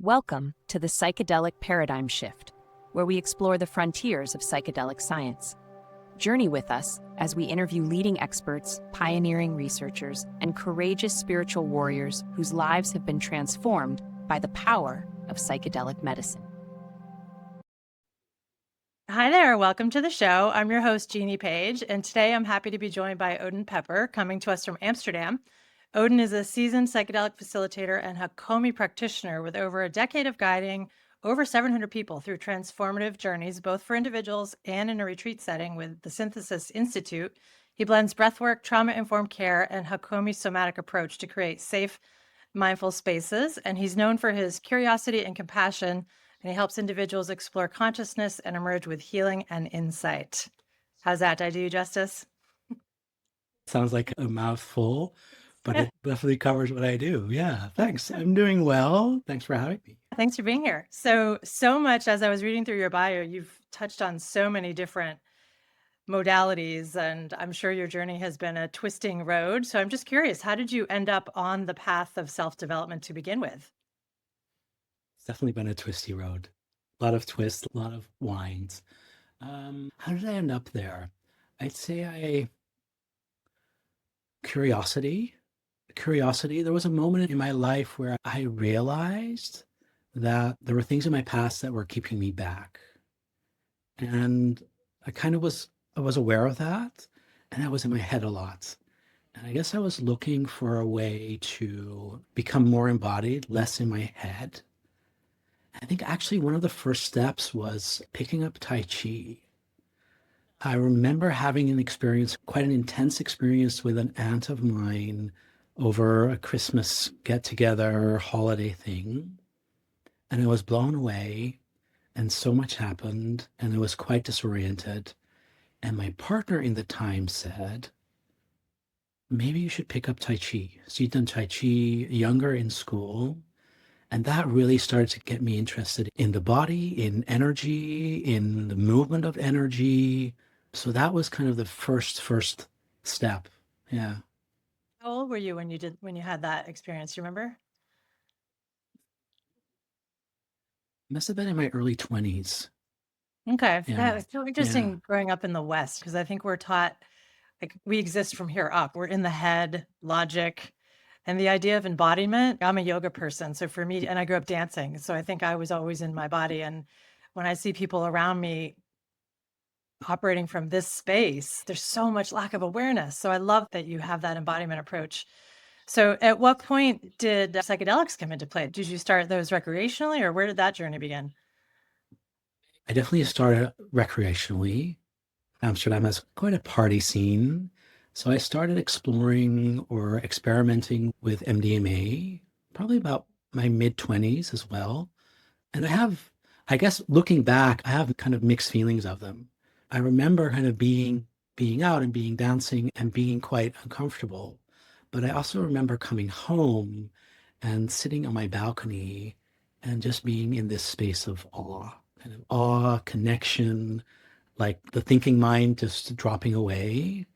Welcome to the Psychedelic Paradigm Shift, where we explore the frontiers of psychedelic science. Journey with us as we interview leading experts, pioneering researchers, and courageous spiritual warriors whose lives have been transformed by the power of psychedelic medicine. Hi there, welcome to the show. I'm your host, Jeannie Page, and today I'm happy to be joined by Odin Pepper, coming to us from Amsterdam. Odin is a seasoned psychedelic facilitator and Hakomi practitioner with over a decade of guiding over 700 people through transformative journeys, both for individuals and in a retreat setting with the Synthesis Institute. He blends breathwork, trauma-informed care, and Hakomi's somatic approach to create safe, mindful spaces, and he's known for his curiosity and compassion, and he helps individuals explore consciousness and emerge with healing and insight. How's that? Did I do you justice? Sounds like a mouthful, but it definitely covers what I do. Yeah, thanks. I'm doing well. Thanks for having me. Thanks for being here. So much as I was reading through your bio, you've touched on so many different modalities, and I'm sure your journey has been a twisting road. So I'm just curious, how did you end up on the path of self-development to begin with? It's definitely been a twisty road. A lot of twists, a lot of winds. How did I end up there? I'd say curiosity. There was a moment in my life where I realized that there were things in my past that were keeping me back. And I was aware of that, and that was in my head a lot. And I guess I was looking for a way to become more embodied, less in my head. I think actually one of the first steps was picking up Tai Chi. I remember having an experience, quite an intense experience with an aunt of mine over a Christmas get-together holiday thing. And I was blown away, and so much happened, and I was quite disoriented. And my partner in the time said, maybe you should pick up Tai Chi. So you'd done Tai Chi younger in school. And that really started to get me interested in the body, in energy, in the movement of energy. So that was kind of the first step. Yeah. How old were you when you had that experience? Do you remember? Must have been in my early 20s. Okay. Yeah. It's so Yeah. interesting growing up in the West, because I think we're taught like we exist from here up. We're in the head, logic, and the idea of embodiment. I'm a yoga person. So for me, and I grew up dancing. So I think I was always in my body. And when I see people around me operating from this space, there's so much lack of awareness. So I love that you have that embodiment approach. So at what point did psychedelics come into play? Did you start those recreationally, or where did that journey begin? I definitely started recreationally. Amsterdam has quite a party scene. So I started exploring or experimenting with MDMA, probably about my mid 20s as well. And I guess looking back, I have kind of mixed feelings of them. I remember kind of being out and being dancing and being quite uncomfortable. But I also remember coming home and sitting on my balcony and just being in this space of awe, kind of awe, connection, like the thinking mind just dropping away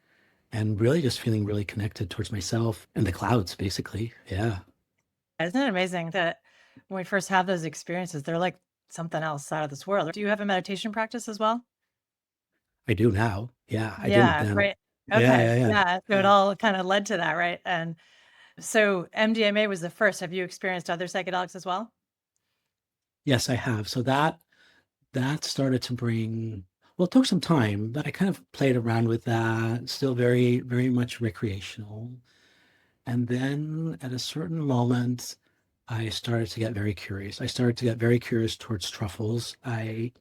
and really just feeling really connected towards myself and the clouds, basically. Yeah. Isn't it amazing that when we first have those experiences, they're like something else out of this world? Do you have a meditation practice as well? I do now. Yeah, I didn't Yeah, then. right. Yeah, Okay. yeah, yeah. Yeah. So it Yeah. all kind of led to that, right? And so MDMA was the first. Have you experienced other psychedelics as well? Yes, I have. So that started to bring, well, it took some time, but I kind of played around with that, still very, very much recreational. And then at a certain moment, I started to get very curious. I started to get very curious towards truffles. I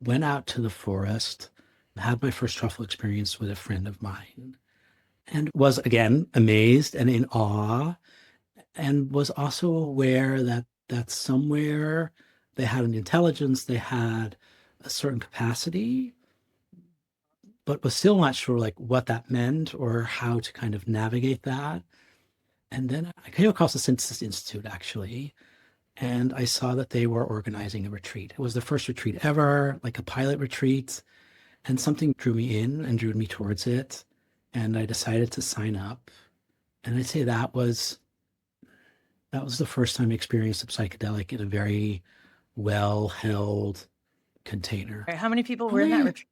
went out to the forest, had my first truffle experience with a friend of mine, and was again amazed and in awe, and was also aware that somewhere they had an intelligence, they had a certain capacity, but was still not sure like what that meant or how to kind of navigate that. And then I came across the Synthesis Institute actually, and I saw that they were organizing a retreat. It was the first retreat ever, like a pilot retreat, and something drew me in and drew me towards it. And I decided to sign up. And I'd say that was That was the first time I experienced a psychedelic in a very well-held container. Right, how many people were in that Probably, retreat?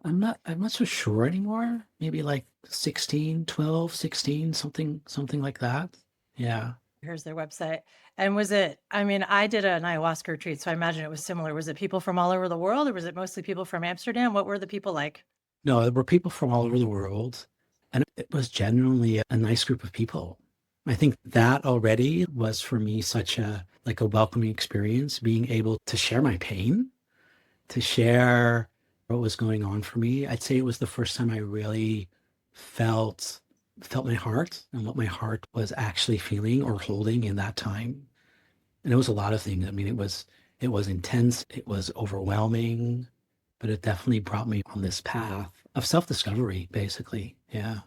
I'm not so sure anymore. Maybe like 16, 12, 16, something like that. Yeah. Here's their website. And was it, I mean, I did an ayahuasca retreat, so I imagine it was similar. Was it people from all over the world, or was it mostly people from Amsterdam? What were the people like? No, there were people from all over the world, and it was genuinely a nice group of people. I think that already was for me such a welcoming experience, being able to share my pain, to share what was going on for me. I'd say it was the first time I really felt my heart and what my heart was actually feeling or holding in that time. And it was a lot of things. I mean, it was intense, it was overwhelming, but it definitely brought me on this path of self-discovery, basically. Yeah.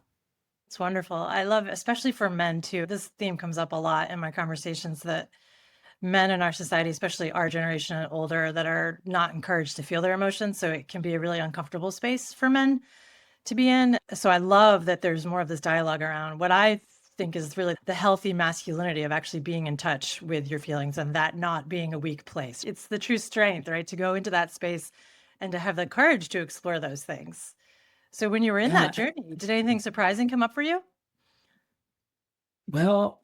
It's wonderful. I love, especially for men too. This theme comes up a lot in my conversations, that men in our society, especially our generation and older, that are not encouraged to feel their emotions. So it can be a really uncomfortable space for men to be in. So I love that there's more of this dialogue around what I think is really the healthy masculinity of actually being in touch with your feelings and that not being a weak place. It's the true strength, right? To go into that space and to have the courage to explore those things. So when you were in Yeah. that journey, did anything surprising come up for you? Well,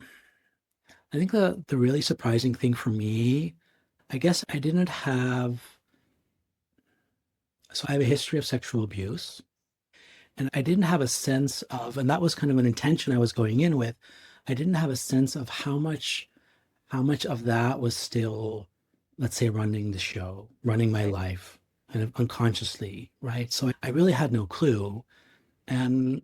I think the really surprising thing for me, I guess I didn't have, so I have a history of sexual abuse, and I didn't have a sense of, and that was kind of an intention I was going in with. I didn't have a sense of how much of that was still, let's say, running the show, running my Right. life, kind of unconsciously, right? So I really had no clue. And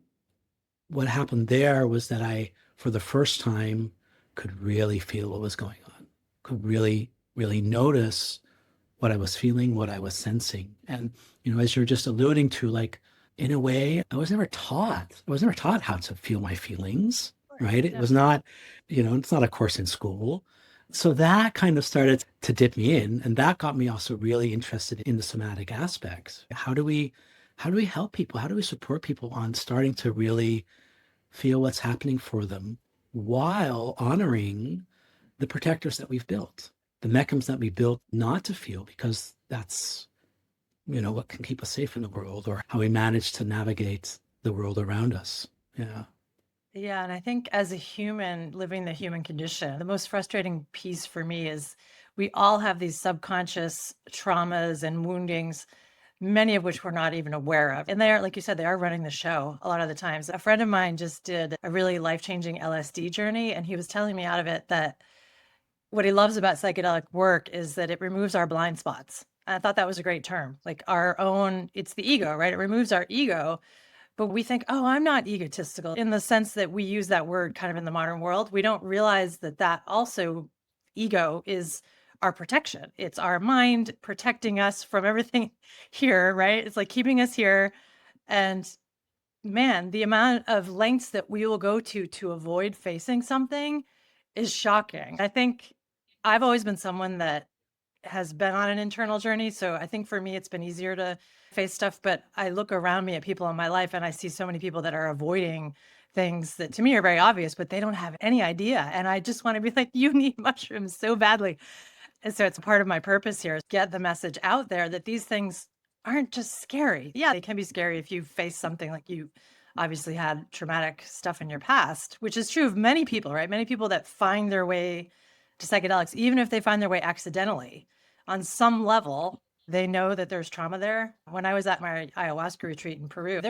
what happened there was that I, for the first time, could really feel what was going on, could really, really notice what I was feeling, what I was sensing. And, as you're just alluding to, like, in a way, I was never taught how to feel my feelings, Of course. right? It Yeah. was not, it's not a course in school. So that kind of started to dip me in. And that got me also really interested in the somatic aspects. How do we help people? How do we support people on starting to really feel what's happening for them while honoring the protectors that we've built, the mechanisms that we built not to feel, because that's, what can keep us safe in the world, or how we manage to navigate the world around us. Yeah. Yeah. And I think as a human living the human condition, the most frustrating piece for me is we all have these subconscious traumas and woundings, many of which we're not even aware of. And they are, like you said, they are running the show a lot of the times. A friend of mine just did a really life-changing LSD journey, and he was telling me out of it that what he loves about psychedelic work is that it removes our blind spots. And I thought that was a great term, like our own, it's the ego, right? It removes our ego, but we think, oh, I'm not egotistical in the sense that we use that word kind of in the modern world. We don't realize that that also ego is our protection. It's our mind protecting us from everything here, right? It's like keeping us here. And man, the amount of lengths that we will go to avoid facing something is shocking. I think I've always been someone that has been on an internal journey. So I think for me, it's been easier to face stuff. But I look around me at people in my life and I see so many people that are avoiding things that to me are very obvious, but they don't have any idea. And I just want to be like, you need mushrooms so badly. And so it's part of my purpose here is get the message out there that these things aren't just scary. Yeah, they can be scary if you face something like you obviously had traumatic stuff in your past, which is true of many people, right? Many people that find their way to psychedelics, even if they find their way accidentally, on some level, they know that there's trauma there. When I was at my ayahuasca retreat in Peru,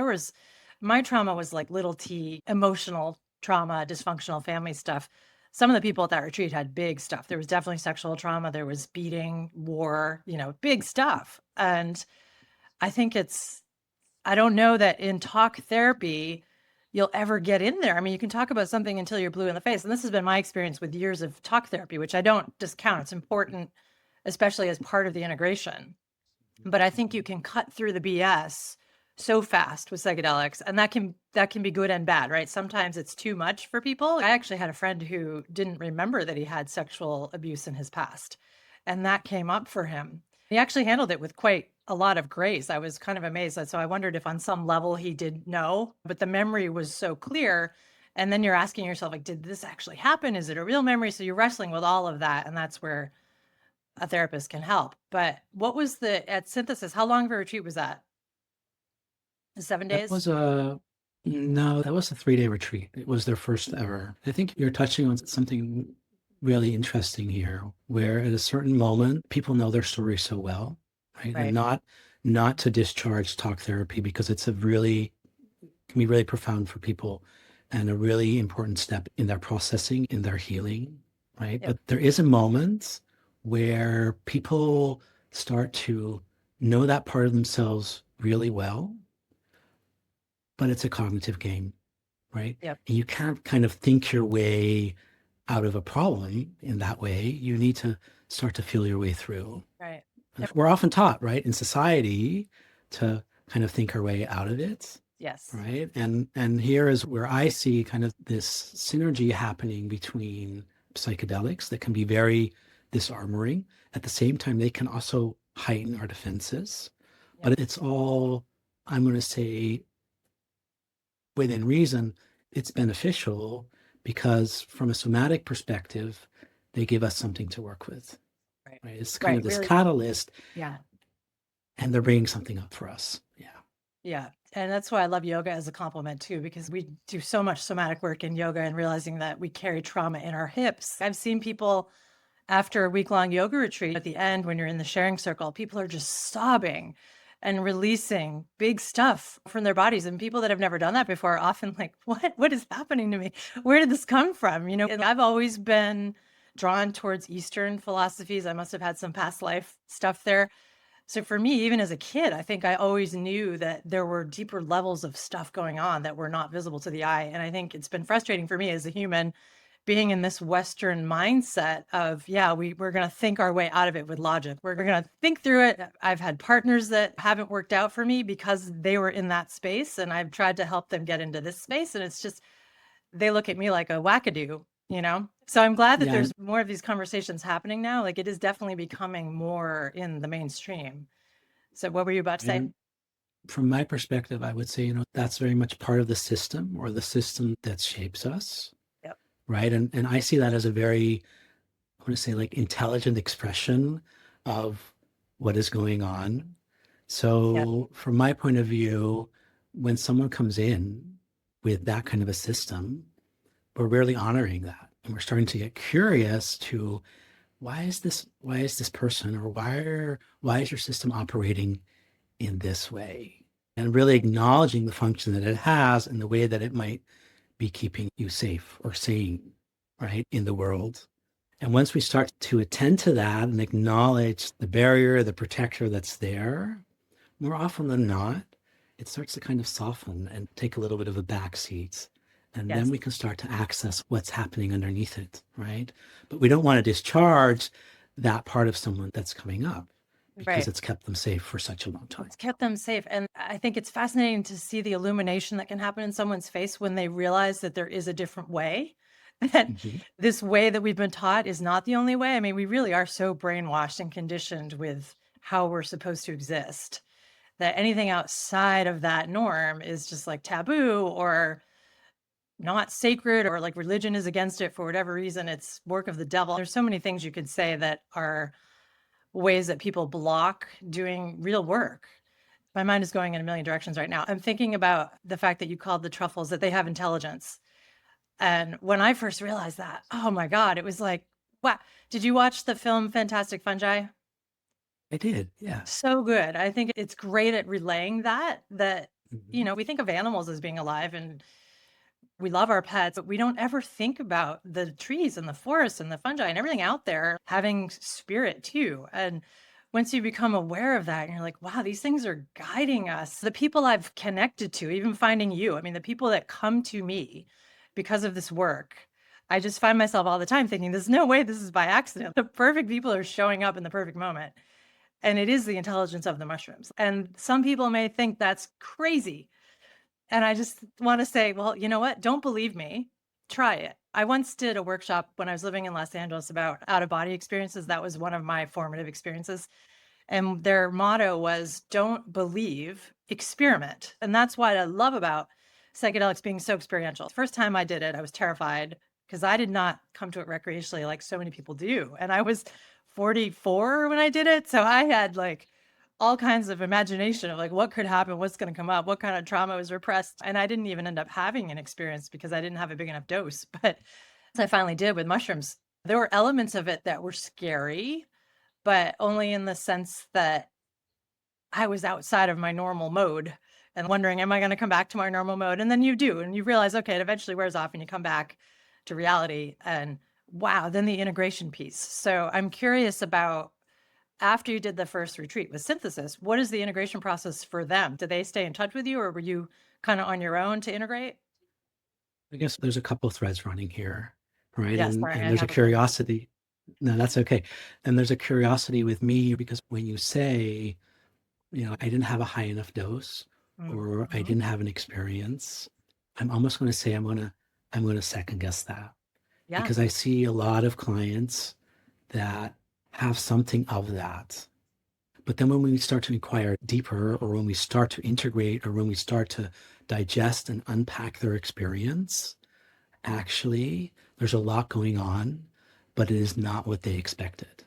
my trauma was like little t emotional trauma, dysfunctional family stuff. Some of the people at that retreat had big stuff. There was definitely sexual trauma, there was beating, war, big stuff. And I think I don't know that in talk therapy, you'll ever get in there. I mean, you can talk about something until you're blue in the face. And this has been my experience with years of talk therapy, which I don't discount. It's important, especially as part of the integration. But I think you can cut through the BS so fast with psychedelics, and that can be good and bad, right? Sometimes it's too much for people. I actually had a friend who didn't remember that he had sexual abuse in his past, and that came up for him. He actually handled it with quite a lot of grace. I was kind of amazed. So I wondered if on some level he did know, but the memory was so clear. And then you're asking yourself, like, did this actually happen? Is it a real memory? So you're wrestling with all of that. And that's where a therapist can help. But what was at Synthesis? How long of a retreat was that? 7 That days? was no, that was a 3-day retreat. It was their first ever. I think you're touching on something really interesting here, where at a certain moment, people know their story so well, right? And Right. not to discharge talk therapy because it's can be really profound for people and a really important step in their processing, in their healing, right? Yep. But there is a moment where people start to know that part of themselves really well, but it's a cognitive game, right? Yep. And you can't kind of think your way out of a problem in that way. You need to start to feel your way through. Right. We're often taught, right, in society to kind of think our way out of it, Yes. right? And here is where I see kind of this synergy happening between psychedelics that can be very disarmoring. At the same time, they can also heighten our defenses. Yep. But it's all, I'm going to say, within reason, it's beneficial because from a somatic perspective, they give us something to work with. Right? It's kind of this Really. catalyst, Yeah. and they're bringing something up for us. Yeah. Yeah. And that's why I love yoga as a compliment too, because we do so much somatic work in yoga and realizing that we carry trauma in our hips. I've seen people after a week-long yoga retreat at the end, when you're in the sharing circle, people are just sobbing and releasing big stuff from their bodies. And people that have never done that before are often like, what is happening to me? Where did this come from? You know, and I've always been drawn towards Eastern philosophies. I must have had some past life stuff there. So for me, even as a kid, I think I always knew that there were deeper levels of stuff going on that were not visible to the eye. And I think it's been frustrating for me as a human being in this Western mindset of, yeah, we're going to think our way out of it with logic. We're going to think through it. I've had partners that haven't worked out for me because they were in that space, and I've tried to help them get into this space. And it's just, they look at me like a wackadoo, you know? So I'm glad that Yeah. there's more of these conversations happening now. Like, it is definitely becoming more in the mainstream. So what were you about to say? And from my perspective, I would say, that's very much part of the system or the system that shapes us. Yep. Right. And I see that as a very, I want to say, like, intelligent expression of what is going on. So from my point of view, when someone comes in with that kind of a system, we're really honoring that. And we're starting to get curious to why is this person, or why is your system operating in this way? And really acknowledging the function that it has and the way that it might be keeping you safe or sane, right, in the world. And once we start to attend to that and acknowledge the barrier, the protector that's there, more often than not, it starts to kind of soften and take a little bit of a backseat. And Yes. then we can start to access what's happening underneath it, right? But we don't want to discharge that part of someone that's coming up because Right. it's kept them safe for such a long time. It's kept them safe. And I think it's fascinating to see the illumination that can happen in someone's face when they realize that there is a different way. That Mhm. this way that we've been taught is not the only way. I mean, we really are so brainwashed and conditioned with how we're supposed to exist that anything outside of that norm is just like taboo or not sacred, or like religion is against it for whatever reason. It's work of the devil. There's so many things you could say that are ways that people block doing real work. My mind is going in a million directions right now. I'm thinking about the fact that you called the truffles, that they have intelligence. And when I first realized that, oh my God, it was like, wow. Did you watch the film Fantastic Fungi? I did, yeah. So good. I think it's great at relaying that, Mhm. we think of animals as being alive and we love our pets, but we don't ever think about the trees and the forests and the fungi and everything out there having spirit too. And once you become aware of that and you're like, wow, these things are guiding us. The people I've connected to, even finding you, I mean, the people that come to me because of this work, I just find myself all the time thinking, there's no way this is by accident. The perfect people are showing up in the perfect moment. And it is the intelligence of the mushrooms. And some people may think that's crazy. And I just want to say, well, you know what? Don't believe me. Try it. I once did a workshop when I was living in Los Angeles about out of body experiences. That was one of my formative experiences. And their motto was don't believe, experiment. And that's what I love about psychedelics being so experiential. First time I did it, I was terrified because I did not come to it recreationally like so many people do. And I was 44 when I did it. So I had like all kinds of imagination of like what could happen, what's going to come up, what kind of trauma was repressed. And I didn't even end up having an experience because I didn't have a big enough dose. But as I finally did with mushrooms, there were elements of it that were scary, but only in the sense that I was outside of my normal mode and wondering, am I going to come back to my normal mode? And then you do, and you realize, okay, it eventually wears off and you come back to reality. And wow, then the integration piece. So I'm curious about after you did the first retreat with synthesis, what is the integration process for them? Did they stay in touch with you or were you kind of on your own to integrate? I guess there's a couple threads running here, right? Yes, And sorry, and I there's a have a feeling. curiosity. No, that's okay. And there's a curiosity with me because when you say, I didn't have a high enough dose or I Mhm. didn't have an experience, I'm almost going to say I'm going to second guess that Yeah. because I see a lot of clients that have something of that. But then when we start to inquire deeper or when we start to integrate or when we start to digest and unpack their experience, actually, there's a lot going on, but it is not what they expected,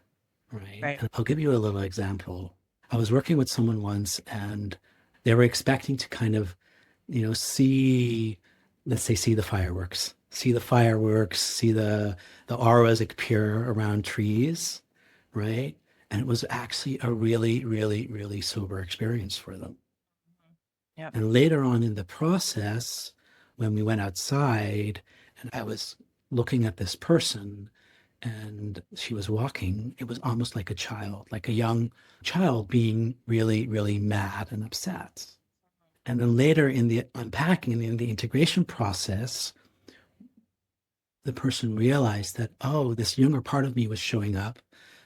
right? Right. And I'll give you a little example. I was working with someone once and they were expecting to kind of, see, let's say, see the fireworks, see the auras appear around trees, right? And it was actually a really, really, really sober experience for them. Yep. And later on in the process, when we went outside and I was looking at this person and she was walking, it was almost like a child, like a young child being really, really mad and upset. And then later in the unpacking and in the integration process, the person realized that, oh, this younger part of me was showing up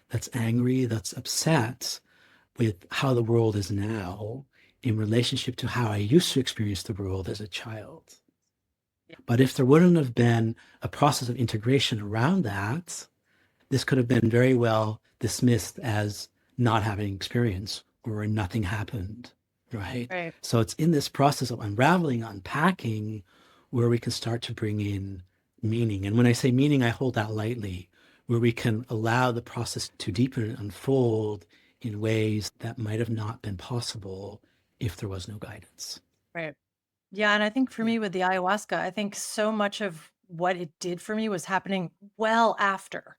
that's angry, that's upset with how the world is now in relationship to how I used to experience the world as a child. But if there wouldn't have been a process of integration around that, this could have been very well dismissed as not having experience or nothing happened, right? Right. So it's in this process of unraveling, unpacking, where we can start to bring in meaning. And when I say meaning, I hold that lightly, where we can allow the process to deepen and unfold in ways that might have not been possible if there was no guidance. Right. Yeah, and I think for Yeah. me with the ayahuasca, I think so much of what it did for me was happening well after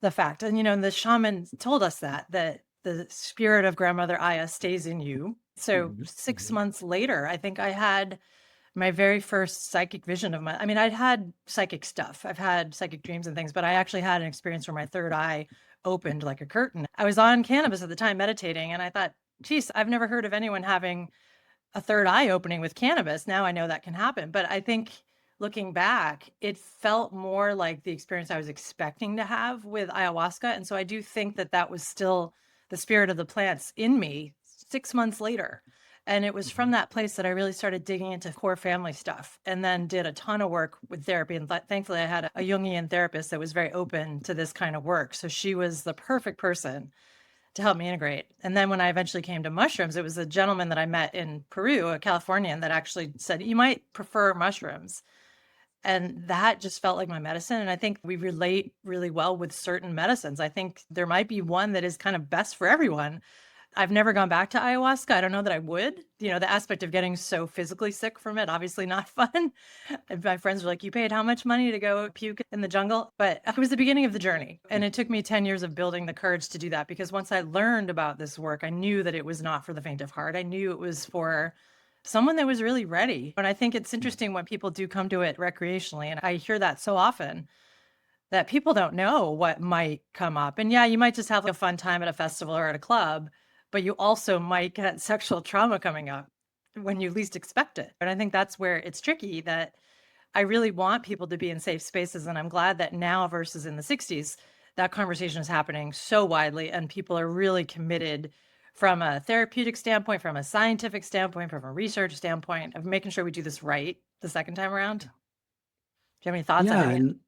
the fact. And the shaman told us that the spirit of grandmother Aya stays in you. So Mhm, 6 mhm, months later, I think I had my very first psychic vision of my I mean, I'd had psychic stuff. I've had psychic dreams and things, but I actually had an experience where my third eye opened like a curtain. I was on cannabis at the time meditating and I thought, geez, I've never heard of anyone having a third eye opening with cannabis. Now I know that can happen. But I think looking back, it felt more like the experience I was expecting to have with ayahuasca. And so I do think that that was still the spirit of the plants in me 6 months later. And it was from mhm. that place that I really started digging into core family stuff and then did a ton of work with therapy. And thankfully, I had a Jungian therapist that was very open to this kind of work. So she was the perfect person to help me integrate. And then when I eventually came to mushrooms, it was a gentleman that I met in Peru, a Californian, that actually said, you might prefer mushrooms. And that just felt like my medicine. And I think we relate really well with certain medicines. I think there might be one that is kind of best for everyone. I've never gone back to ayahuasca. I don't know that I would. The aspect of getting so physically sick from it, obviously not fun. And my friends were like, you paid how much money to go puke in the jungle? But it was the beginning of the journey. And it took me 10 years of building the courage to do that because once I learned about this work, I knew that it was not for the faint of heart. I knew it was for someone that was really ready. And I think it's interesting when people do come to it recreationally. And I hear that so often that people don't know what might come up. And yeah, you might just have a fun time at a festival or at a club, but you also might get sexual trauma coming up when you least expect it. And I think that's where it's tricky that I really want people to be in safe spaces. And I'm glad that now versus in the 60s, that conversation is happening so widely and people are really committed from a therapeutic standpoint, from a scientific standpoint, from a research standpoint of making sure we do this right the second time around. Do you have any thoughts on Yeah, any? and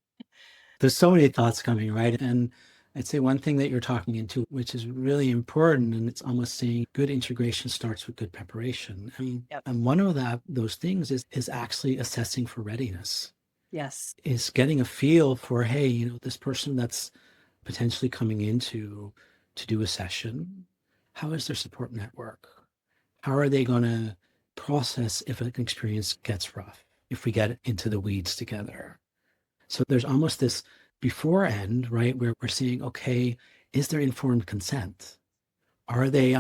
there's so many thoughts coming, right? And I'd say one thing that you're talking into, which is really important, and it's almost saying good integration starts with good preparation. I mean, Yep. and one of those things is actually assessing for readiness, Yes. is getting a feel for, hey, this person that's potentially coming to do a session, how is their support network? How are they going to process if an experience gets rough, if we get into the weeds together? So there's almost this before end, right, where we're saying, okay, is there informed consent? Are they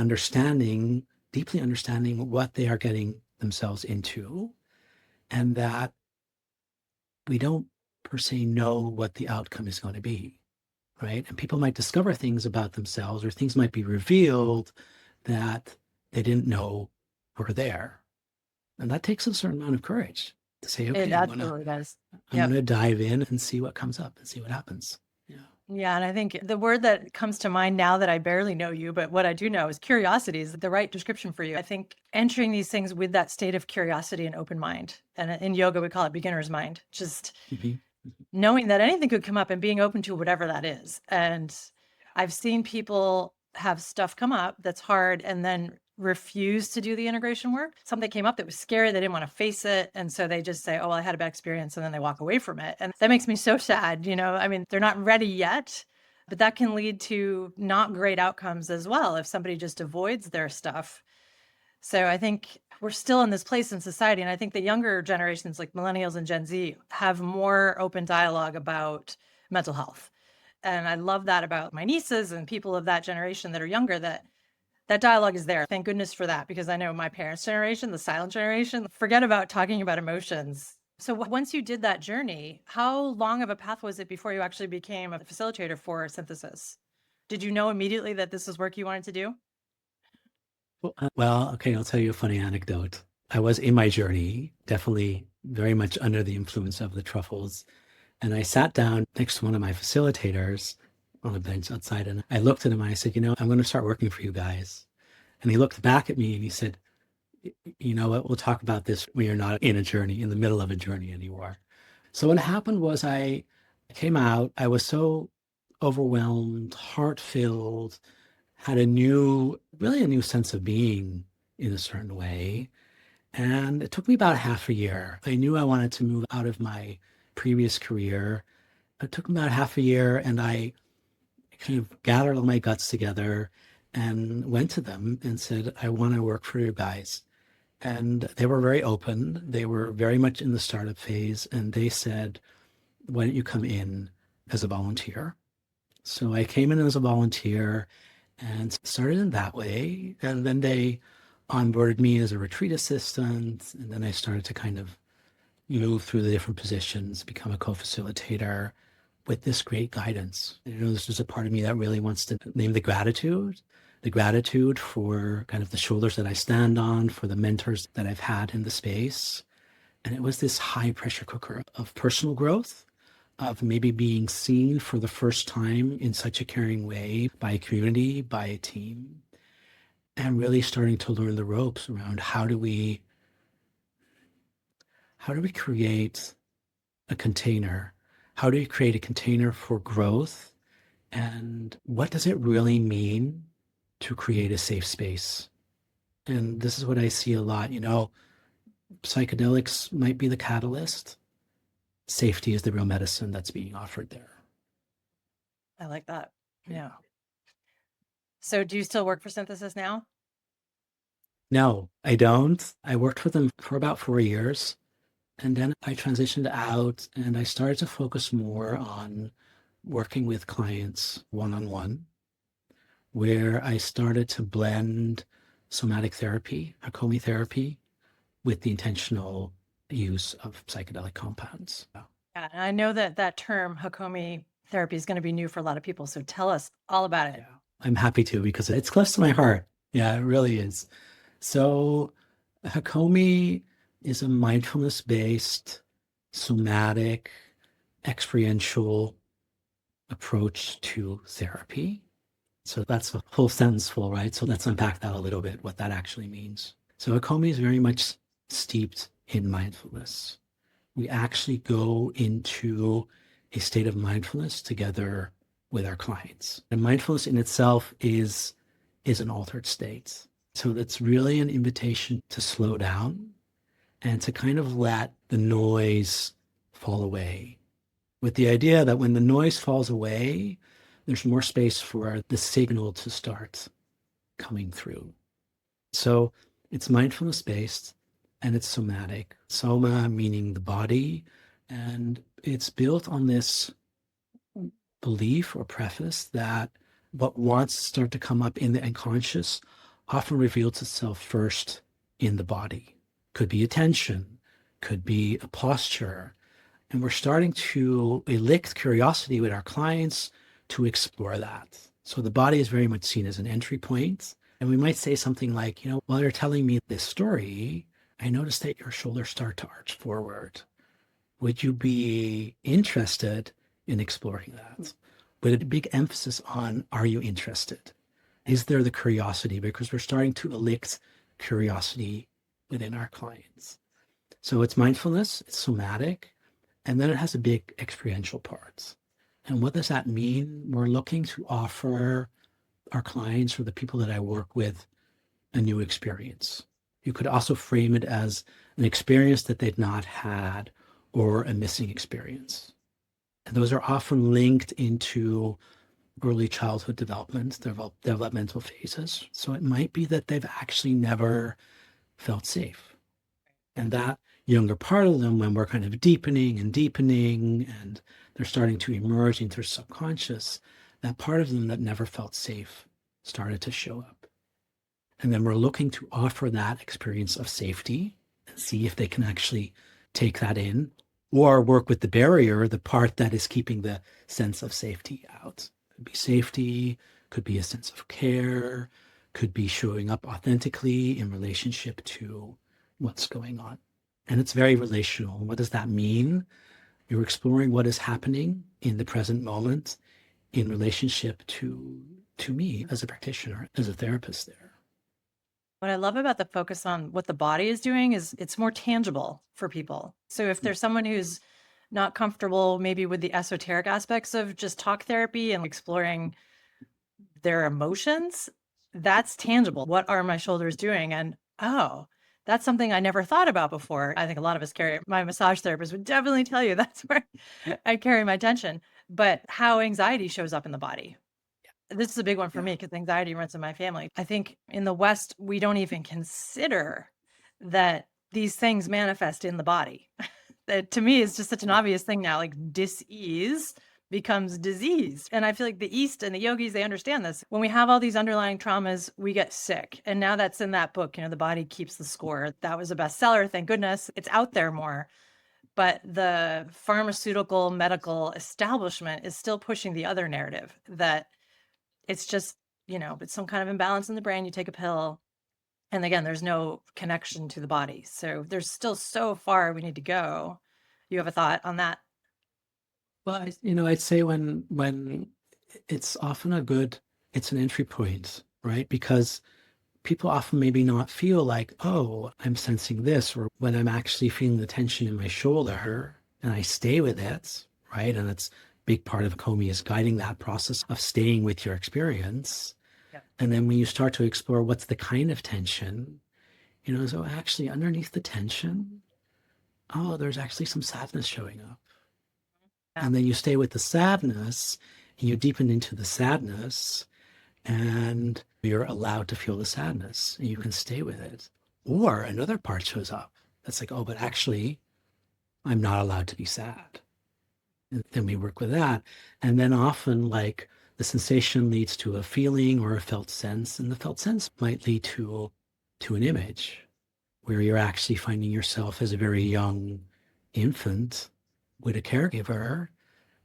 deeply understanding what they are getting themselves into? And that we don't per se know what the outcome is going to be, right? And people might discover things about themselves, or things might be revealed that they didn't know were there. And that takes a certain amount of courage to say, It okay, absolutely does. I'm Yep. gonna dive in and see what comes up and see what happens. Yeah. Yeah, and I think the word that comes to mind now that I barely know you, but what I do know is curiosity is the right description for you. I think entering these things with that state of curiosity and open mind, and in yoga we call it beginner's mind, just Mhm. knowing that anything could come up and being open to whatever that is. And I've seen people have stuff come up that's hard and then refuse to do the integration work. Something came up that was scary. They didn't want to face it. And so they just say, oh, well, I had a bad experience. And then they walk away from it. And that makes me so sad. I mean, they're not ready yet, but that can lead to not great outcomes as well if somebody just avoids their stuff. So I think we're still in this place in society. And I think the younger generations, like millennials and Gen Z, have more open dialogue about mental health. And I love that about my nieces and people of that generation that are younger, that dialogue is there. Thank goodness for that, because I know my parents' generation, the silent generation, forget about talking about emotions. So once you did that journey, how long of a path was it before you actually became a facilitator for synthesis? Did you know immediately that this was work you wanted to do? Well, okay, I'll tell you a funny anecdote. I was in my journey, definitely very much under the influence of the truffles. And I sat down next to one of my facilitators on a bench outside, and I looked at him and I said, I'm going to start working for you guys. And he looked back at me and he said, you know what, we'll talk about this when you're not in a journey, in the middle of a journey anymore. So what happened was I came out, I was so overwhelmed, heart-filled, had really a new sense of being in a certain way. And it took me about half a year. I knew I wanted to move out of my previous career. It took me about half a year, and I kind of gathered all my guts together and went to them and said, I want to work for you guys. And they were very open. They were very much in the startup phase. And they said, why don't you come in as a volunteer? So I came in as a volunteer and started in that way. And then they onboarded me as a retreat assistant. And then I started to kind of move through the different positions, become a co-facilitator with this great guidance. This is a part of me that really wants to name the gratitude for kind of the shoulders that I stand on, for the mentors that I've had in the space. And it was this high pressure cooker of personal growth, of maybe being seen for the first time in such a caring way by a community, by a team, and really starting to learn the ropes around how do we create a container? How do you create a container for growth? And what does it really mean to create a safe space? And this is what I see a lot. Psychedelics might be the catalyst. Safety is the real medicine that's being offered there. I like that. Yeah. So do you still work for Synthesis now? No, I don't. I worked with them for about 4 years. And then I transitioned out and I started to focus more on working with clients one-on-one, where I started to blend somatic therapy, Hakomi therapy, with the intentional use of psychedelic compounds. Yeah, and I know that term Hakomi therapy is going to be new for a lot of people. So tell us all about it. Yeah, I'm happy to, because it's close to my heart. Yeah, it really is. So Hakomi is a mindfulness-based, somatic, experiential approach to therapy. So that's a full sentence full, right? So let's unpack that a little bit, what that actually means. So Hakomi is very much steeped in mindfulness. We actually go into a state of mindfulness together with our clients. And mindfulness in itself is an altered state. So that's really an invitation to slow down and to kind of let the noise fall away, with the idea that when the noise falls away, there's more space for the signal to start coming through. So it's mindfulness based and it's somatic. Soma meaning the body. And it's built on this belief or preface that what wants to start to come up in the unconscious often reveals itself first in the body. Could be a tension, could be a posture. And we're starting to elicit curiosity with our clients to explore that. So the body is very much seen as an entry point. And we might say something like, while you're telling me this story, I noticed that your shoulders start to arch forward. Would you be interested in exploring that? With a big emphasis on, are you interested? Is there the curiosity? Because we're starting to elicit curiosity within our clients. So it's mindfulness, it's somatic, and then it has a big experiential part. And what does that mean? We're looking to offer our clients or the people that I work with a new experience. You could also frame it as an experience that they've not had or a missing experience. And those are often linked into early childhood development, developmental phases. So it might be that they've actually never felt safe. And that younger part of them, when we're kind of deepening and they're starting to emerge into their subconscious, that part of them that never felt safe started to show up. And then we're looking to offer that experience of safety and see if they can actually take that in or work with the barrier, the part that is keeping the sense of safety out. Could be safety, could be a sense of care, could be showing up authentically in relationship to what's going on. And it's very relational. What does that mean? You're exploring what is happening in the present moment in relationship to me as a practitioner, as a therapist there. What I love about the focus on what the body is doing is it's more tangible for people. So if there's someone who's not comfortable maybe with the esoteric aspects of just talk therapy and exploring their emotions, that's tangible. What are my shoulders doing? And that's something I never thought about before. I think a lot of us carry, my massage therapist would definitely tell you that's where I carry my tension, but how anxiety shows up in the body. This is a big one for me because anxiety runs in my family. I think in the West, we don't even consider that these things manifest in the body. That to me is just such an obvious thing now, like dis-ease becomes disease. And I feel like the East and the yogis, they understand this. When we have all these underlying traumas, we get sick. And now that's in that book, The Body Keeps the Score. That was a bestseller. Thank goodness it's out there more. But the pharmaceutical medical establishment is still pushing the other narrative that it's just, it's some kind of imbalance in the brain. You take a pill. And again, there's no connection to the body. So there's still so far we need to go. You have a thought on that? Well, I'd say when it's often it's an entry point, right? Because people often maybe not feel like, oh, I'm sensing this, or when I'm actually feeling the tension in my shoulder and I stay with it, right? And it's a big part of Hakomi is guiding that process of staying with your experience. Yeah. And then when you start to explore what's the kind of tension, so actually underneath the tension, there's actually some sadness showing up. And then you stay with the sadness and you deepen into the sadness and you're allowed to feel the sadness and you can stay with it. Or another part shows up that's like, oh, but actually I'm not allowed to be sad. And then we work with that. And then often like the sensation leads to a feeling or a felt sense. And the felt sense might lead to an image where you're actually finding yourself as a very young infant with a caregiver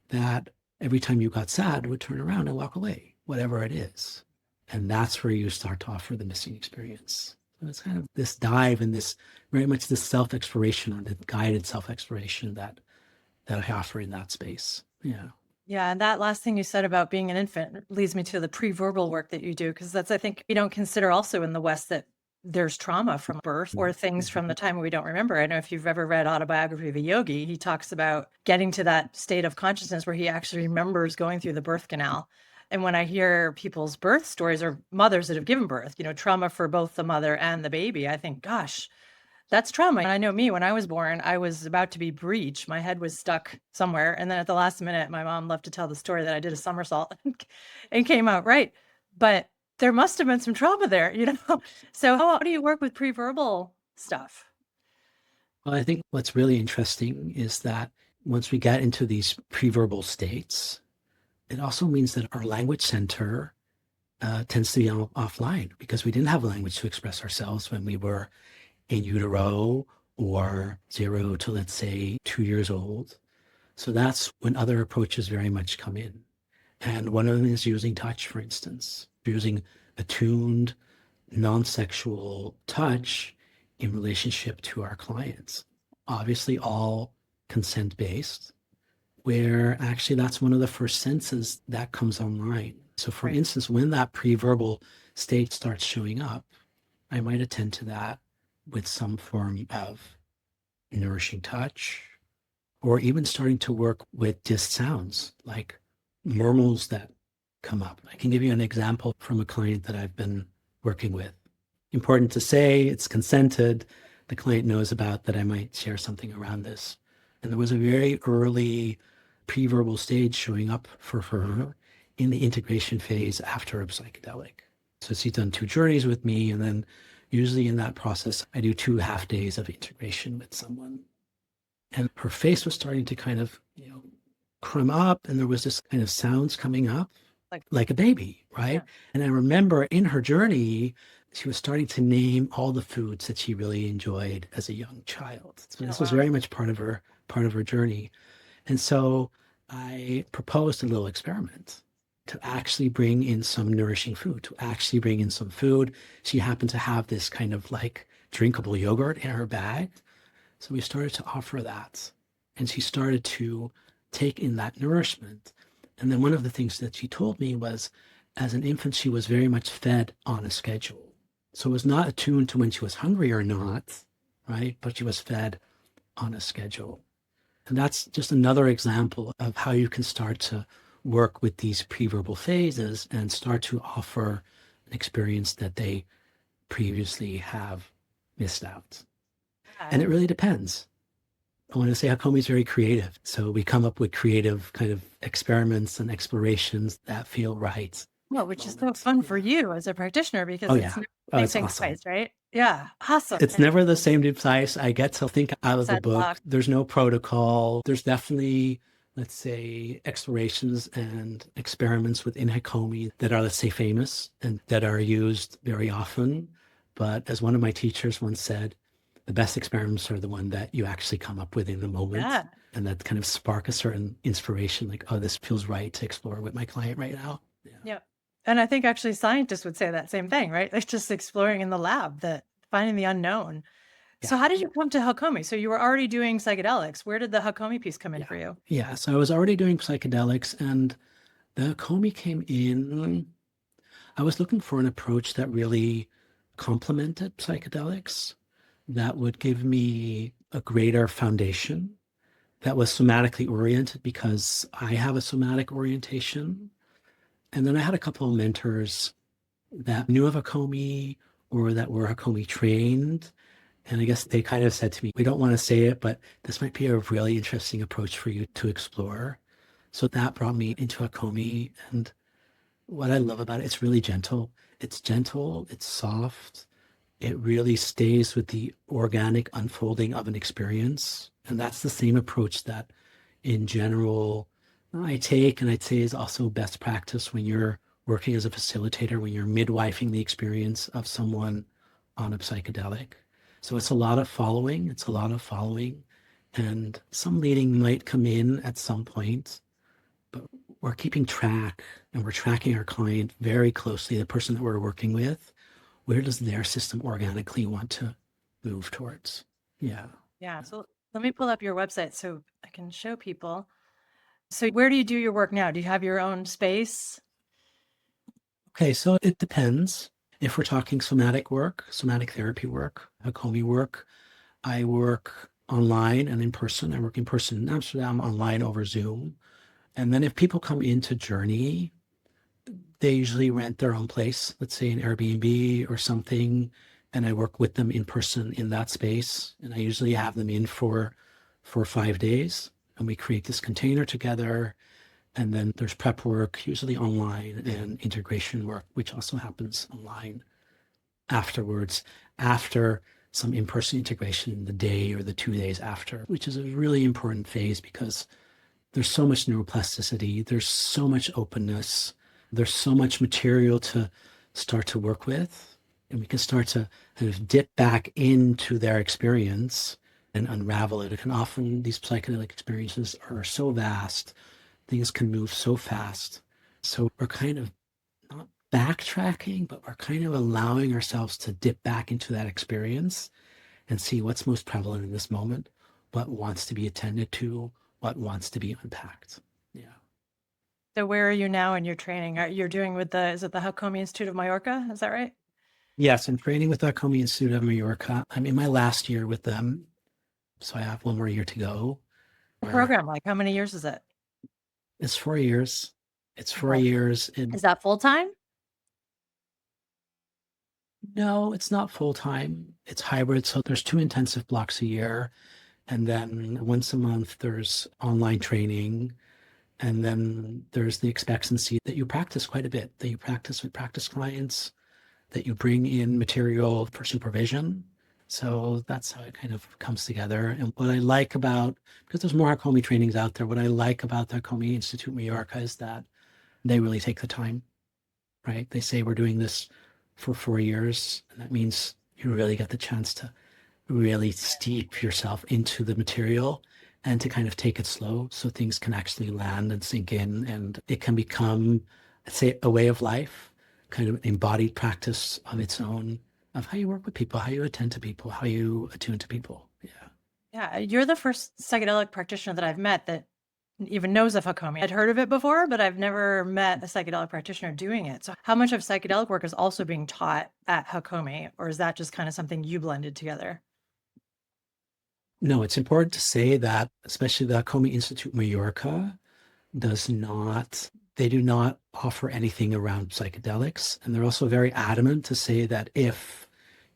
that every time you got sad would turn around and walk away, whatever it is. And that's where you start to offer the missing experience. So it's kind of this dive and this very much this self-exploration or the guided self-exploration that I offer in that space. Yeah. Yeah. And that last thing you said about being an infant leads me to the preverbal work that you do, because that's, I think, we don't consider also in the West that there's trauma from birth or things from the time we don't remember. I don't know if you've ever read Autobiography of a Yogi. He talks about getting to that state of consciousness where he actually remembers going through the birth canal. And when I hear people's birth stories or mothers that have given birth, trauma for both the mother and the baby, I think, gosh, that's trauma. And I know me, when I was born, I was about to be breech. My head was stuck somewhere. And then at the last minute, my mom loved to tell the story that I did a somersault and came out right. But there must have been some trauma there, So how do you work with preverbal stuff? Well, I think what's really interesting is that once we get into these preverbal states, it also means that our language center tends to be offline because we didn't have language to express ourselves when we were in utero or 0 to, let's say, 2 years old. So that's when other approaches very much come in. And one of them is using touch, for instance, using attuned, non-sexual touch in relationship to our clients. Obviously, all consent-based, where actually that's one of the first senses that comes online. So for instance, when that preverbal state starts showing up, I might attend to that with some form of nourishing touch, or even starting to work with just sounds like murmurs that come up. I can give you an example from a client that I've been working with. Important to say, it's consented. The client knows about that I might share something around this. And there was a very early preverbal stage showing up for her in the integration phase after a psychedelic. So she's done 2 journeys with me, and then usually in that process, I do 2 half days of integration with someone. And her face was starting to kind of, crumb up, and there was this kind of sounds coming up like a baby, right? Yeah. And I remember in her journey, she was starting to name all the foods that she really enjoyed as a young child. So this was very much part of her journey. And so I proposed a little experiment to actually bring in some nourishing food, to actually bring in some food. She happened to have this kind of like drinkable yogurt in her bag. So we started to offer that. And she started to take in that nourishment. And then one of the things that she told me was, as an infant, she was very much fed on a schedule. So it was not attuned to when she was hungry or not, right? But she was fed on a schedule. And that's just another example of how you can start to work with these preverbal phases and start to offer an experience that they previously have missed out. And it really depends. I want to say Hakomi is very creative. So we come up with creative kind of experiments and explorations that feel right. Well, which is so fun for you as a practitioner because it's never the same size, right? Yeah, awesome. It's never the same size. I get to think out of the book. There's no protocol. There's definitely, let's say, explorations and experiments within Hakomi that are, let's say, famous and that are used very often. But as one of my teachers once said, the best experiments are the one that you actually come up with in the moment and that kind of spark a certain inspiration, like, oh, this feels right to explore with my client right now. Yeah. And I think actually scientists would say that same thing, right? Like just exploring in the lab, that finding the unknown. Yeah. So how did you come to Hakomi? So you were already doing psychedelics. Where did the Hakomi piece come in for you? Yeah, so I was already doing psychedelics, and the Hakomi came in. I was looking for an approach that really complemented psychedelics, that would give me a greater foundation, that was somatically oriented because I have a somatic orientation. And then I had a couple of mentors that knew of Hakomi or that were Hakomi trained. And I guess they kind of said to me, we don't want to say it, but this might be a really interesting approach for you to explore. So that brought me into Hakomi. And what I love about it, it's really gentle. It's gentle, it's soft. It really stays with the organic unfolding of an experience. And that's the same approach that in general I take, and I'd say is also best practice when you're working as a facilitator, when you're midwifing the experience of someone on a psychedelic. So it's a lot of following. And some leading might come in at some point, but we're keeping track and we're tracking our client very closely, the person that we're working with. Where does their system organically want to move towards? Yeah. Yeah. So let me pull up your website so I can show people. So where do you do your work now? Do you have your own space? Okay, so it depends. If we're talking somatic work, somatic therapy work, Hakomi work, I work online and in person. I work in person in Amsterdam, online over Zoom. And then if people come into Journey, they usually rent their own place, let's say an Airbnb or something, and I work with them in person in that space. And I usually have them in for 5 days, and we create this container together. And then there's prep work, usually online, and integration work, which also happens online afterwards, after some in-person integration in the day or the 2 days after, which is a really important phase because there's so much neuroplasticity, there's so much openness, there's so much material to start to work with, and we can start to kind of dip back into their experience and unravel it. And often these psychedelic experiences are so vast, things can move so fast. So we're kind of not backtracking, but we're kind of allowing ourselves to dip back into that experience and see what's most prevalent in this moment, what wants to be attended to, what wants to be unpacked. Yeah. So where are you now in your training? You're doing with is it the Hakomi Institute of Mallorca? Is that right? Yes, I'm training with the Hakomi Institute of Mallorca. I'm in my last year with them, so I have one more year to go. Program, like how many years is it? It's 4 years. It's 4 years. Is that full time? No, it's not full time. It's hybrid. So there's 2 intensive blocks a year. And then once a month, there's online training. And then there's the expectancy that you practice quite a bit, that you practice with practice clients, that you bring in material for supervision. So that's how it kind of comes together. And what I like about, because there's more Hakomi trainings out there, what I like about the Hakomi Institute Mallorca is that they really take the time, right? They say we're doing this for 4 years. And that means you really get the chance to really steep yourself into the material and to kind of take it slow so things can actually land and sink in. And it can become, let's say, a way of life, kind of an embodied practice of its own, of how you work with people, how you attend to people, how you attune to people. Yeah. Yeah, you're the first psychedelic practitioner that I've met that even knows of Hakomi. I'd heard of it before, but I've never met a psychedelic practitioner doing it. So how much of psychedelic work is also being taught at Hakomi, or is that just kind of something you blended together? No, it's important to say that, especially the Hakomi Institute Mallorca does not, they do not offer anything around psychedelics. And they're also very adamant to say that if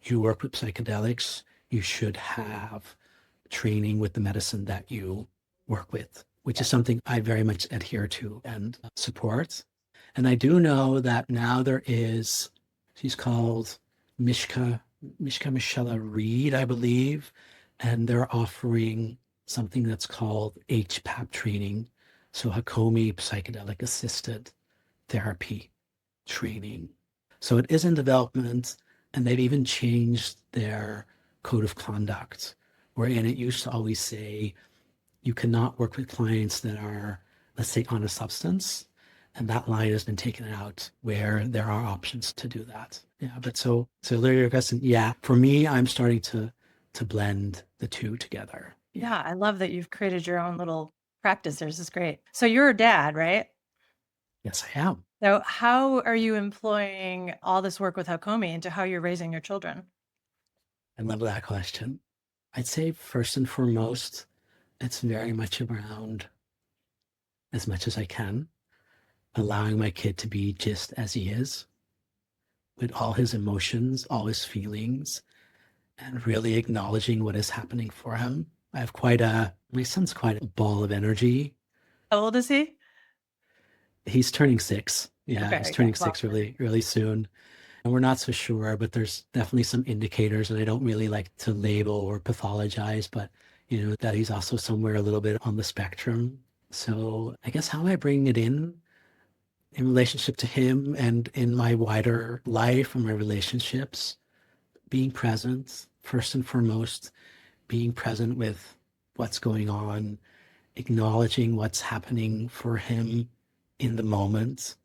you work with psychedelics, you should have training with the medicine that you work with, which is something I very much adhere to and support. And I do know that now there is, she's called Mishka Michelle Reed, I believe, and they're offering something that's called HPAP training. So Hakomi psychedelic assisted therapy training. So it is in development, and they've even changed their code of conduct, wherein it used to always say you cannot work with clients that are, let's say, on a substance. And that line has been taken out where there are options to do that. Yeah, but so Larry, your question, yeah, for me, I'm starting to blend the two together. Yeah, I love that you've created your own little practice. This is great. So you're a dad, right? Yes, I am. So how are you employing all this work with Hakomi into how you're raising your children? I love that question. I'd say first and foremost, it's very much around, as much as I can, allowing my kid to be just as he is, with all his emotions, all his feelings, and really acknowledging what is happening for him. I have my son's quite a ball of energy. How old is he? He's turning 6. Yeah, Okay, he's turning wow. 6 really, really soon. And we're not so sure, but there's definitely some indicators, and I don't really like to label or pathologize, but that he's also somewhere a little bit on the spectrum. So I guess how I bring it in relationship to him and in my wider life and my relationships, being present, first and foremost, being present with what's going on, acknowledging what's happening for him in the moment,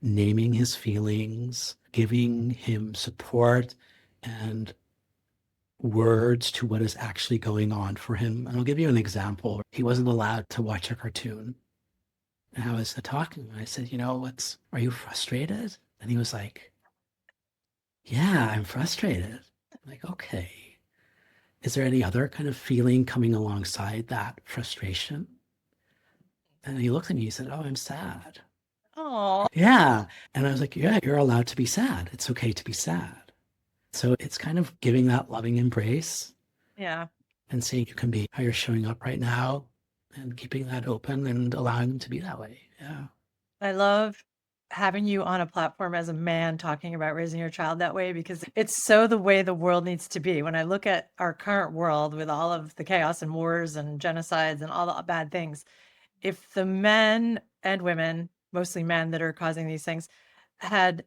naming his feelings, giving him support and words to what is actually going on for him. And I'll give you an example. He wasn't allowed to watch a cartoon. And I was talking, and I said, are you frustrated? And he was like, yeah, I'm frustrated. Like, okay, is there any other kind of feeling coming alongside that frustration? And he looked at me, he said, oh, I'm sad. Oh, Yeah. And I was like, yeah, you're allowed to be sad. It's okay to be sad. So it's kind of giving that loving embrace yeah. and seeing you can be how you're showing up right now and keeping that open and allowing them to be that way. Yeah. I love having you on a platform as a man talking about raising your child that way because it's so the way the world needs to be. When I look at our current world with all of the chaos and wars and genocides and all the bad things, if the men and women, mostly men that are causing these things, had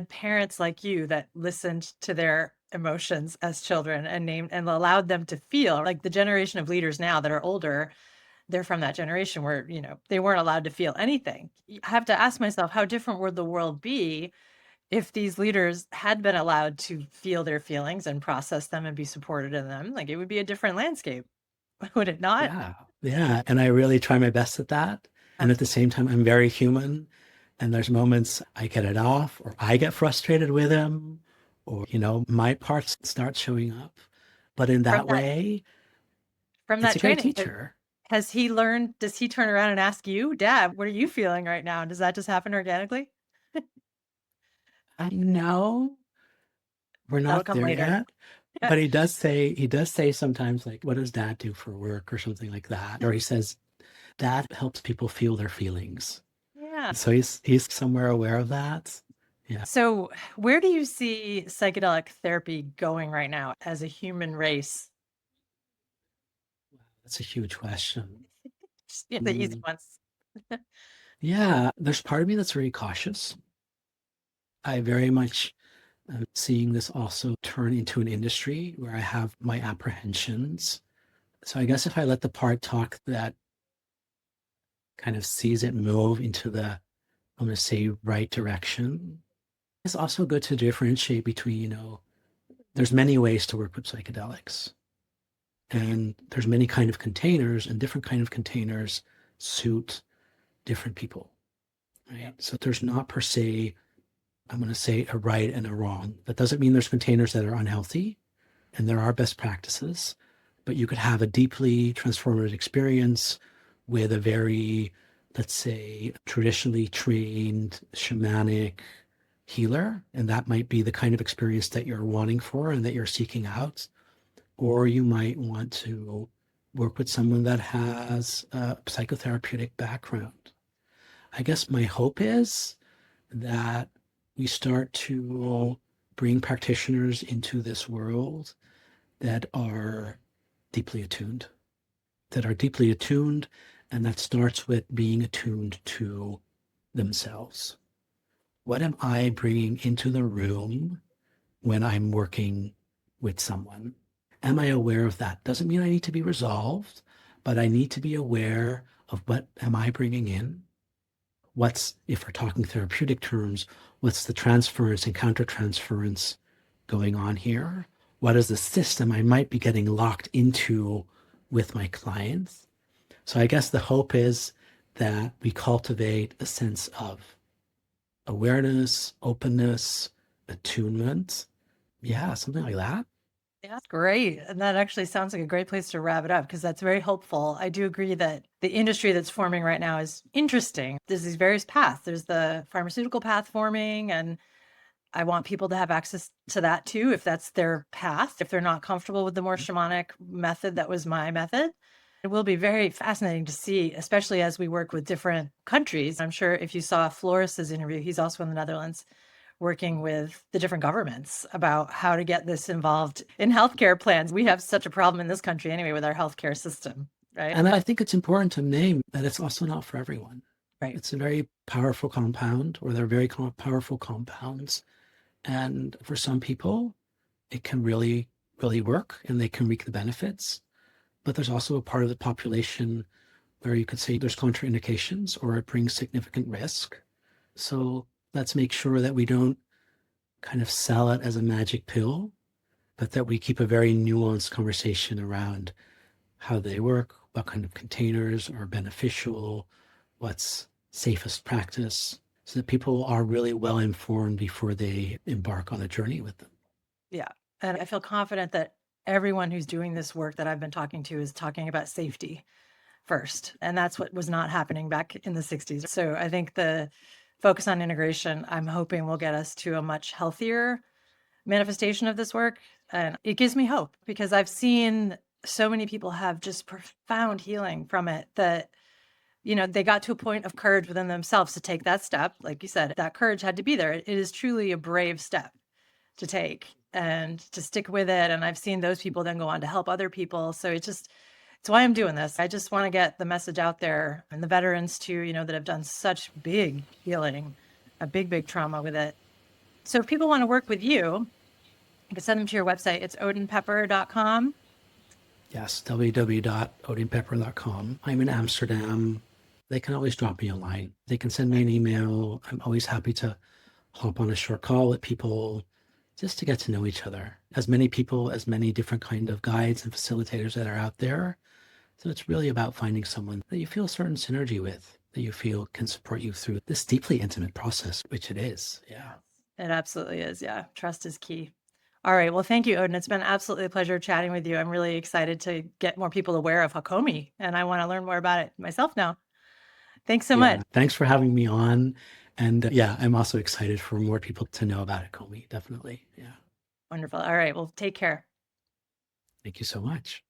parents like you that listened to their emotions as children and named and allowed them to feel, like the generation of leaders now that are older, they're from that generation where, they weren't allowed to feel anything. I have to ask myself, how different would the world be if these leaders had been allowed to feel their feelings and process them and be supported in them? Like, it would be a different landscape, would it not? Yeah. Yeah. And I really try my best at that. And at the same time, I'm very human. And there's moments I get it off or I get frustrated with him or, my parts start showing up. But in From that that way, from it's that a great training, teacher. has he learned, does he turn around and ask you, Dad, what are you feeling right now? Does that just happen organically? I know we're That'll not come there later. yet. But he does say sometimes like, what does dad do for work or something like that? Or he says, dad helps people feel their feelings. Yeah. So he's somewhere aware of that. Yeah. So, where do you see psychedelic therapy going right now as a human race? That's a huge question. Just, the easy Mm, ones. yeah, there's part of me that's very cautious. I very much am seeing this also turn into an industry where I have my apprehensions. So I guess if I let the part talk that kind of sees it move into the, I'm going to say, right direction, it's also good to differentiate between, there's many ways to work with psychedelics. And there's many kind of containers and different kind of containers suit different people, right? Yeah. So there's not per se, I'm going to say a right and a wrong. That doesn't mean there's containers that are unhealthy and there are best practices, but you could have a deeply transformative experience with a very, let's say, traditionally trained shamanic healer. And that might be the kind of experience that you're wanting for and that you're seeking out. Or you might want to work with someone that has a psychotherapeutic background. I guess my hope is that we start to bring practitioners into this world that are deeply attuned, and that starts with being attuned to themselves. What am I bringing into the room when I'm working with someone? Am I aware of that? Doesn't mean I need to be resolved, but I need to be aware of what am I bringing in? What's, if we're talking therapeutic terms, what's the transference and countertransference going on here? What is the system I might be getting locked into with my clients? So I guess the hope is that we cultivate a sense of awareness, openness, attunement. Yeah, something like that. Yeah, great. And that actually sounds like a great place to wrap it up because that's very hopeful. I do agree that the industry that's forming right now is interesting. There's these various paths. There's the pharmaceutical path forming, and I want people to have access to that too, if that's their path. If they're not comfortable with the more shamanic method that was my method, it will be very fascinating to see, especially as we work with different countries. I'm sure if you saw Floris's interview, he's also in the Netherlands, working with the different governments about how to get this involved in healthcare plans. We have such a problem in this country anyway with our healthcare system, right? And I think it's important to name that it's also not for everyone. Right. It's a very powerful compound, or they're very powerful compounds. And for some people, it can really, really work and they can reap the benefits. But there's also a part of the population where you could say there's contraindications or it brings significant risk. So let's make sure that we don't kind of sell it as a magic pill, but that we keep a very nuanced conversation around how they work, what kind of containers are beneficial, what's safest practice. so that people are really well informed before they embark on a journey with them. Yeah. And I feel confident that everyone who's doing this work that I've been talking to is talking about safety first. And that's what was not happening back in the 60s. So I think the focus on integration, I'm hoping will get us to a much healthier manifestation of this work. And it gives me hope because I've seen so many people have just profound healing from it that, they got to a point of courage within themselves to take that step. Like you said, that courage had to be there. It is truly a brave step to take and to stick with it. And I've seen those people then go on to help other people. So it's why I'm doing this. I just want to get the message out there and the veterans too, that have done such big healing, a big, big trauma with it. So if people want to work with you, you can send them to your website. It's odinpepper.com. Yes, www.odinpepper.com. I'm in Amsterdam. They can always drop me a line. They can send me an email. I'm always happy to hop on a short call with people just to get to know each other. As many people, as many different kind of guides and facilitators that are out there. So it's really about finding someone that you feel a certain synergy with, that you feel can support you through this deeply intimate process, which it is. Yeah. It absolutely is. Yeah. Trust is key. All right. Well, thank you, Odin. It's been absolutely a pleasure chatting with you. I'm really excited to get more people aware of Hakomi, and I want to learn more about it myself now. Thanks so much. Thanks for having me on. And I'm also excited for more people to know about Hakomi. Definitely. Yeah. Wonderful. All right. Well, take care. Thank you so much.